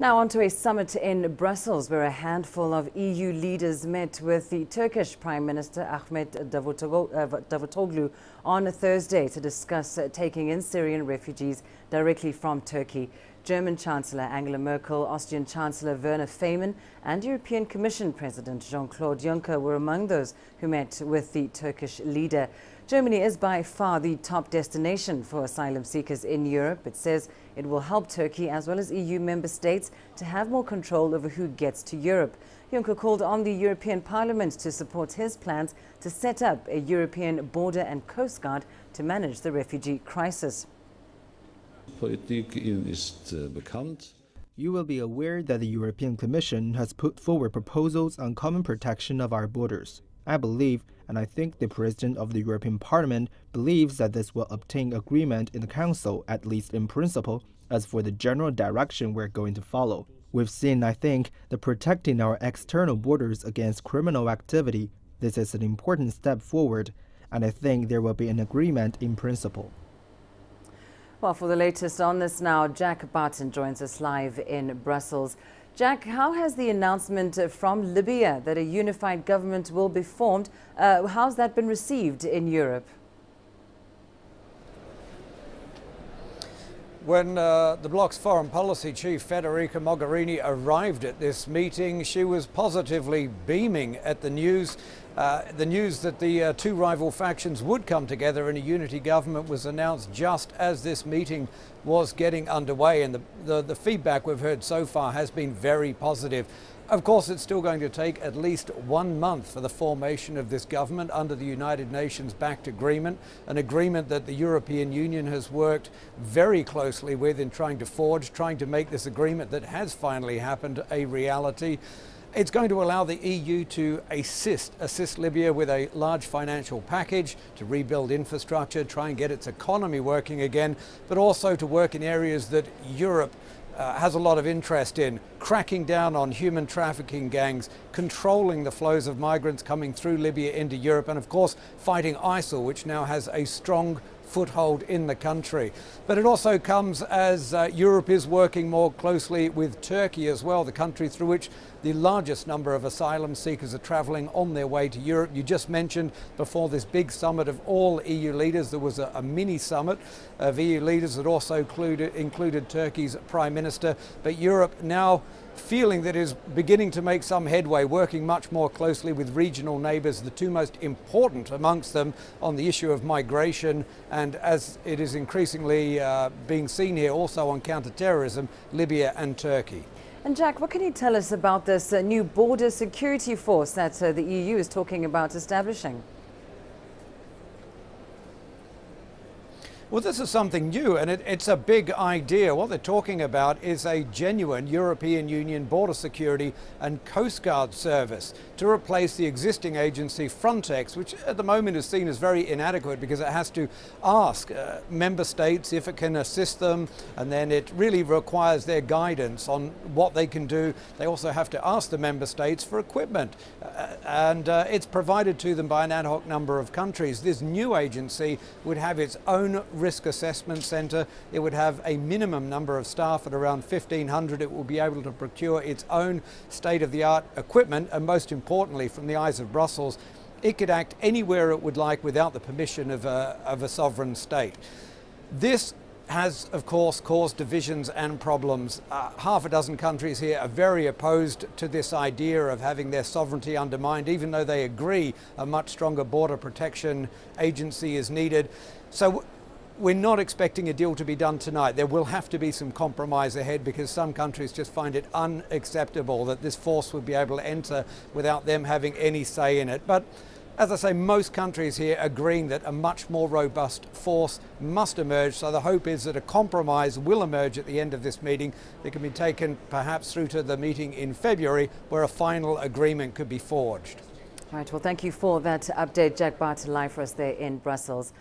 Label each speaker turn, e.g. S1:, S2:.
S1: Now on to a summit in Brussels where a handful of EU leaders met with the Turkish Prime Minister Ahmet Davutoglu on Thursday to discuss taking in Syrian refugees directly from Turkey. German Chancellor Angela Merkel, Austrian Chancellor Werner Faymann and European Commission President Jean-Claude Juncker were among those who met with the Turkish leader. Germany is by far the top destination for asylum seekers in Europe. It says it will help Turkey as well as EU member states to have more control over who gets to Europe. Juncker called on the European Parliament to support his plans to set up a European border and coast guard to manage the refugee crisis.
S2: You will be aware that the European Commission has put forward proposals on common protection of our borders. I believe, and I think the President of the European Parliament believes that this will obtain agreement in the Council, at least in principle. As for the general direction we're going to follow, we've seen, I think, that protecting our external borders against criminal activity. This is an important step forward, and I think there will be an agreement in principle.
S1: Well, for the latest on this now, Jack Barton joins us live in Brussels. Jack, how has the announcement from Libya that a unified government will be formed, how's that been received in Europe?
S3: When the bloc's foreign policy chief Federica Mogherini arrived at this meeting, she was positively beaming at the news. The news that the two rival factions would come together in a unity government was announced just as this meeting was getting underway, and the feedback we've heard so far has been very positive. Of course, it's still going to take at least 1 month for the formation of this government under the United Nations-backed agreement, an agreement that the European Union has worked very closely with in trying to forge, trying to make this agreement that has finally happened a reality. It's going to allow the EU to assist Libya with a large financial package to rebuild infrastructure, try and get its economy working again, but also to work in areas that Europe has a lot of interest in: cracking down on human trafficking gangs, controlling the flows of migrants coming through Libya into Europe, and of course fighting ISIL, which now has a strong foothold in the country. But it also comes as Europe is working more closely with Turkey as well, the country through which the largest number of asylum seekers are travelling on their way to Europe. You just mentioned before this big summit of all EU leaders, there was a mini summit of EU leaders that also included Turkey's Prime Minister. But Europe now feeling that it is beginning to make some headway, working much more closely with regional neighbours, the two most important amongst them on the issue of migration, and as it is increasingly being seen here also on counter-terrorism, Libya and Turkey.
S1: And Jack, what can you tell us about this new border security force that the EU is talking about establishing?
S3: Well, this is something new, and it's a big idea. What they're talking about is a genuine European Union border security and Coast Guard service to replace the existing agency Frontex, which at the moment is seen as very inadequate because it has to ask member states if it can assist them, and then it really requires their guidance on what they can do. They also have to ask the member states for equipment, and it's provided to them by an ad hoc number of countries. This new agency would have its own risk assessment centre. It would have a minimum number of staff at around 1,500. It will be able to procure its own state-of-the-art equipment, and most importantly, from the eyes of Brussels, it could act anywhere it would like without the permission of a sovereign state. This has, of course, caused divisions and problems. Half a dozen countries here are very opposed to this idea of having their sovereignty undermined, even though they agree a much stronger border protection agency is needed. So we're not expecting a deal to be done tonight. There will have to be some compromise ahead because some countries just find it unacceptable that this force would be able to enter without them having any say in it. But as I say, most countries here agreeing that a much more robust force must emerge. So the hope is that a compromise will emerge at the end of this meeting that can be taken perhaps through to the meeting in February, where a final agreement could be forged.
S1: Right, well, thank you for that update, Jack Barton, live for us there in Brussels.